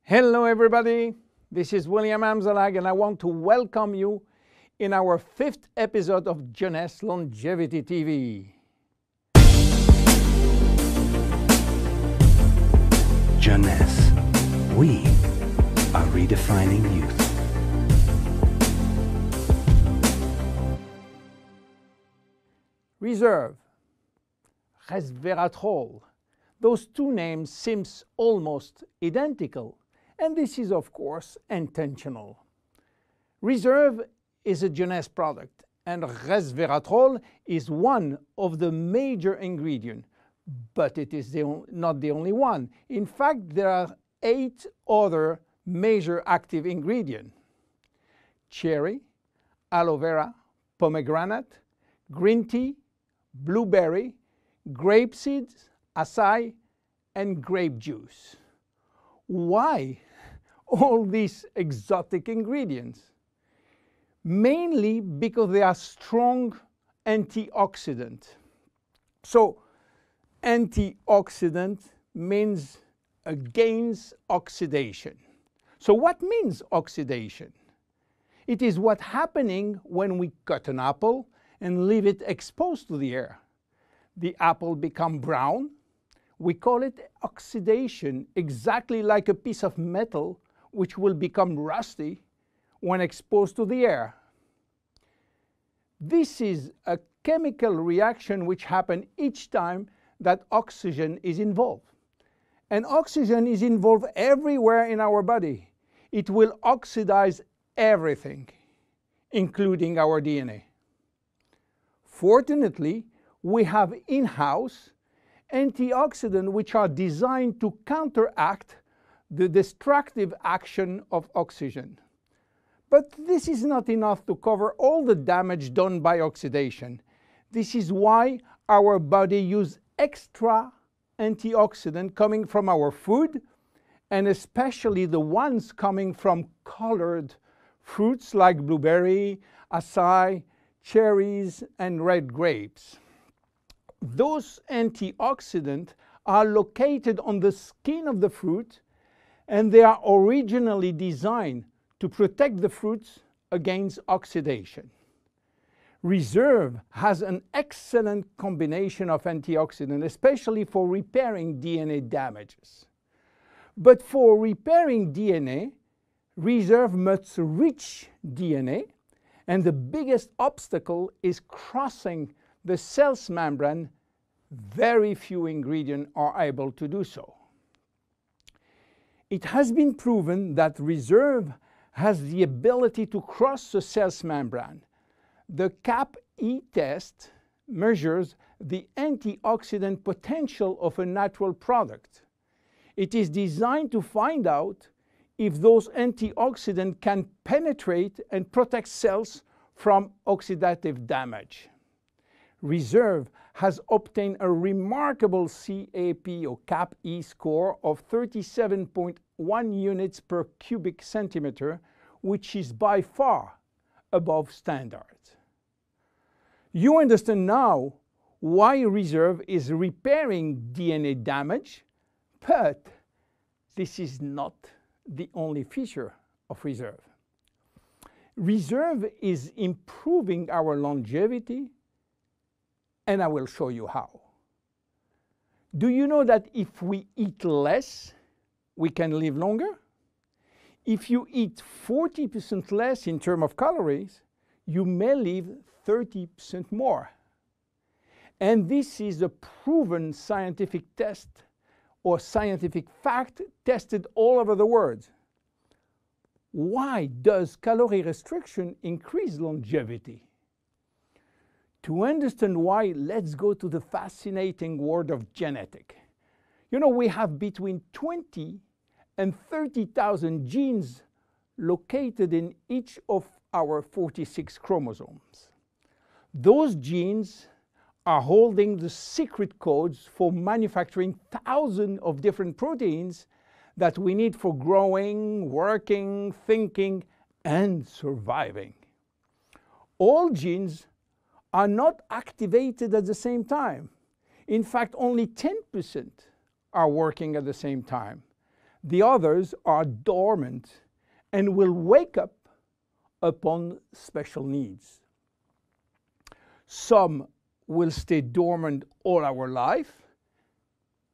Hello everybody, this is William Amzalag and I want to welcome you in our 5th episode of Jeunesse Longevity TV. Jeunesse, we are redefining youth. Reserve, resveratrol. Those two names seem almost identical, and this is of course intentional. Reserve is a Jeunesse product, and resveratrol is one of the major ingredients, but it is not the only one. In fact, there are 8 other major active ingredients: cherry, aloe vera, pomegranate, green tea, blueberry, grape seeds, acai, and grape juice. Why all these exotic ingredients? Mainly because they are strong antioxidants. So, antioxidant means against oxidation. So what means oxidation? It is what's happening when we cut an apple and leave it exposed to the air. The apple becomes brown. We call it oxidation, exactly like a piece of metal which will become rusty when exposed to the air. This is a chemical reaction which happens each time that oxygen is involved. And oxygen is involved everywhere in our body. It will oxidize everything, including our DNA. Fortunately, we have in-house antioxidants which are designed to counteract the destructive action of oxygen. But this is not enough to cover all the damage done by oxidation. This is why our body uses extra antioxidants coming from our food, and especially the ones coming from colored fruits like blueberry, acai, cherries, and red grapes. Those antioxidants are located on the skin of the fruit, and they are originally designed to protect the fruits against oxidation. Reserve has an excellent combination of antioxidants, especially for repairing DNA damages. But for repairing DNA, Reserve must reach DNA, and the biggest obstacle is crossing the cell's membrane. Very few ingredients are able to do so. It has been proven that Reserve has the ability to cross the cell's membrane. The CAP-E test measures the antioxidant potential of a natural product. It is designed to find out if those antioxidants can penetrate and protect cells from oxidative damage. Reserve has obtained a remarkable CAP or CAP-E score of 37.1 units per cubic centimeter, which is by far above standard. You understand now why Reserve is repairing DNA damage, but this is not the only feature of Reserve. Reserve is improving our longevity, and I will show you how. Do you know that if we eat less, we can live longer? If you eat 40% less in terms of calories, you may live 30% more. And this is a proven scientific test or scientific fact tested all over the world. Why does calorie restriction increase longevity? To understand why, let's go to the fascinating world of genetics. You know, we have between 20 and 30,000 genes located in each of our 46 chromosomes. Those genes are holding the secret codes for manufacturing thousands of different proteins that we need for growing, working, thinking, and surviving. All genes are not activated at the same time. In fact, only 10% are working at the same time. The others are dormant and will wake up upon special needs. Some will stay dormant all our life.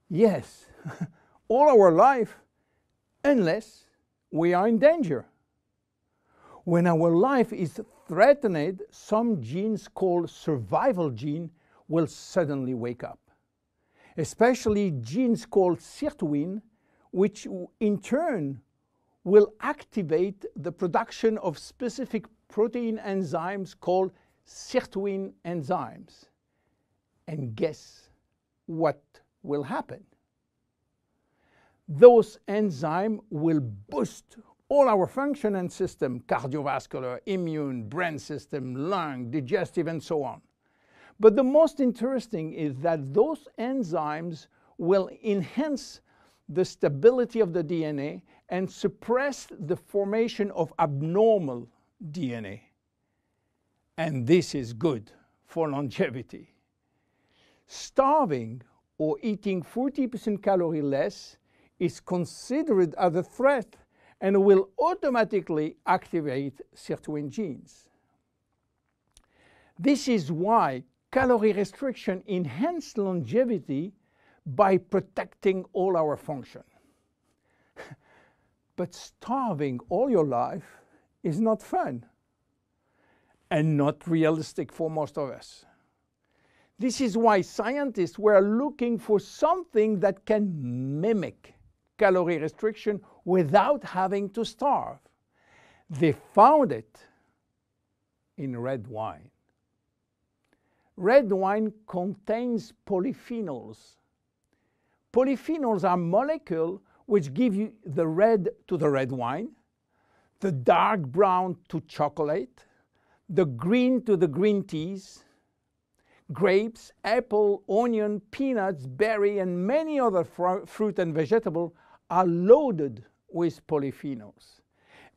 Yes, all our life, unless we are in danger. When our life is threatened, some genes called survival gene will suddenly wake up. Especially genes called sirtuin, which in turn will activate the production of specific protein enzymes called sirtuin enzymes. And guess what will happen? Those enzymes will boost all our function and system, cardiovascular, immune, brain system, lung, digestive, and so on. But the most interesting is that those enzymes will enhance the stability of the DNA and suppress the formation of abnormal DNA. And this is good for longevity. Starving or eating 40% calorie less is considered as a threat and will automatically activate sirtuin genes. This is why calorie restriction enhances longevity by protecting all our function. But starving all your life is not fun and not realistic for most of us. This is why scientists were looking for something that can mimic calorie restriction without having to starve. They found it in red wine. Red wine contains polyphenols. Polyphenols are molecules which give you the red to the red wine, the dark brown to chocolate, the green to the green teas. Grapes, apple, onion, peanuts, berry, and many other fruit and vegetables are loaded with polyphenols.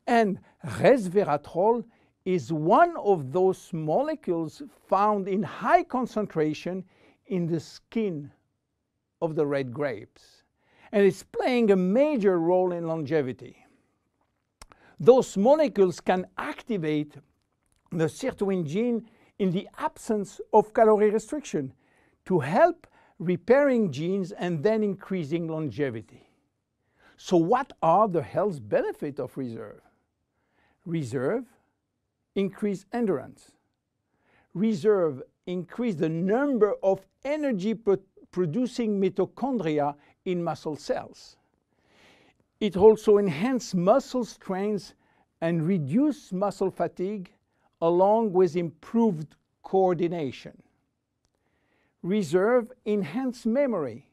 And resveratrol is one of those molecules found in high concentration in the skin of the red grapes. And it's playing a major role in longevity. Those molecules can activate the sirtuin gene in the absence of calorie restriction to help repairing genes and then increasing longevity. So what are the health benefits of reserve? Reserve increase endurance. Reserve increase the number of energy-producing mitochondria in muscle cells. It also enhances muscle strength and reduces muscle fatigue, along with improved coordination. Reserve enhances memory.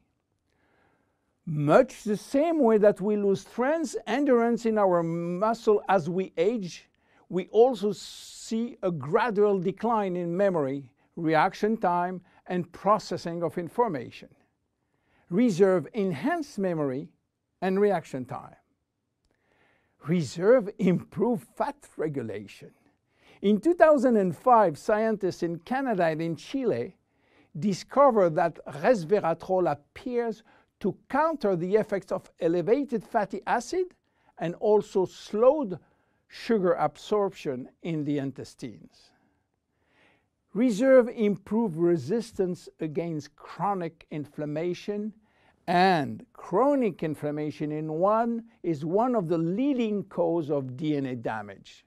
Much the same way that we lose strength, endurance in our muscle as we age, we also see a gradual decline in memory, reaction time, and processing of information. Reserve enhances memory and reaction time. Reserve improves fat regulation. In 2005, scientists in Canada and in Chile discovered that resveratrol appears to counter the effects of elevated fatty acid and also slowed sugar absorption in the intestines. Reserve improves resistance against chronic inflammation, and chronic inflammation is one of the leading causes of DNA damage.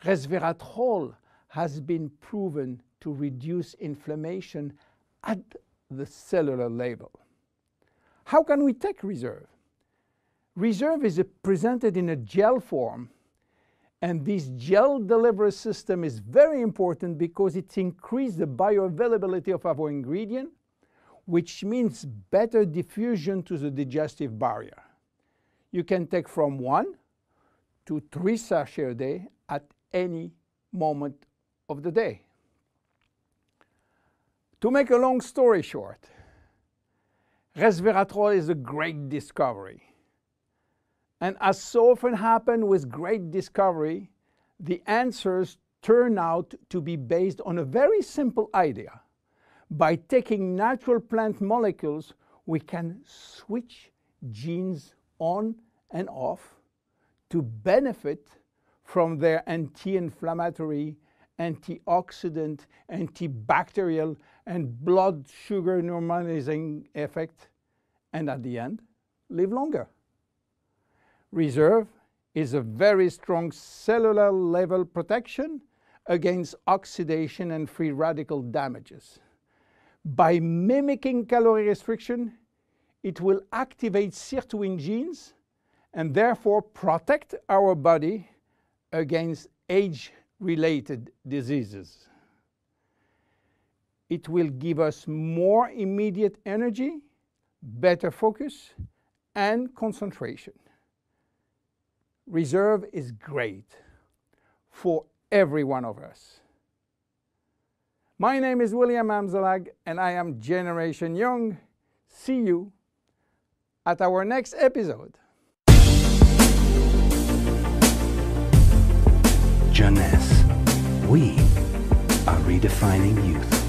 Resveratrol has been proven to reduce inflammation at the cellular level. How can we take reserve? Reserve is presented in a gel form, and this gel delivery system is very important because it increases the bioavailability of our ingredient, which means better diffusion to the digestive barrier. You can take from 1 to 3 sachets a day at any moment of the day. To make a long story short, resveratrol is a great discovery. And as so often happens with great discovery, the answers turn out to be based on a very simple idea. By taking natural plant molecules, we can switch genes on and off to benefit from their anti-inflammatory, antioxidant, antibacterial, and blood sugar normalizing effect, and at the end, live longer. Reserve is a very strong cellular level protection against oxidation and free radical damages. By mimicking calorie restriction, it will activate sirtuin genes and therefore protect our body against age-related diseases. It will give us more immediate energy, better focus, and concentration. Reserve is great for every one of us. My name is William Amzalag, and I am Generation Young. See you at our next episode. Jeunesse. We are redefining youth.